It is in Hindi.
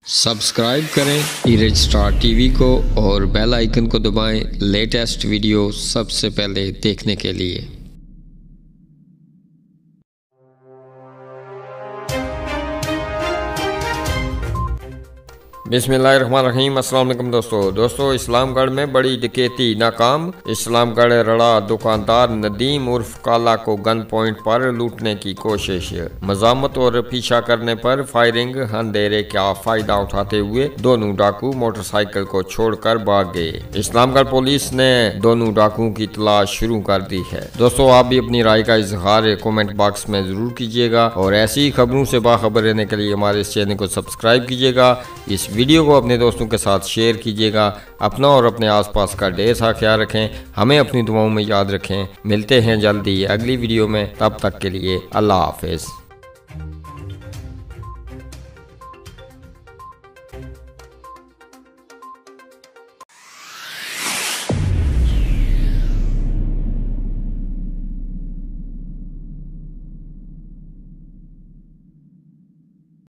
सब्सक्राइब करें इरेज स्टार टीवी को और बेल आइकन को दबाएं लेटेस्ट वीडियो सबसे पहले देखने के लिए। बिस्मिल्लाहिर्रहमानिर्रहीम। अस्सलाम वालेकुम दोस्तों इस्लामगढ़ में बड़ी डकैती नाकाम। इस्लामगढ़ रड़ा दुकानदार नदीम उर्फ काला को गन पॉइंट पर लूटने की कोशिश। मजामत और पीछा करने पर फायरिंग, अंधेरे का फायदा उठाते हुए दोनों डाकू मोटरसाइकिल को छोड़कर भाग गए। इस्लामगढ़ पुलिस ने दोनों डाकुओं की तलाश शुरू कर दी है। दोस्तों आप भी अपनी राय का इजहार कमेंट बॉक्स में जरूर कीजिएगा और ऐसी खबरों से बाखबर रहने के लिए हमारे इस चैनल को सब्सक्राइब कीजिएगा। इस वीडियो को अपने दोस्तों के साथ शेयर कीजिएगा। अपना और अपने आसपास का ढेर सारा ख्याल रखें। हमें अपनी दुआओं में याद रखें। मिलते हैं जल्दी अगली वीडियो में, तब तक के लिए अल्लाह हाफिज़।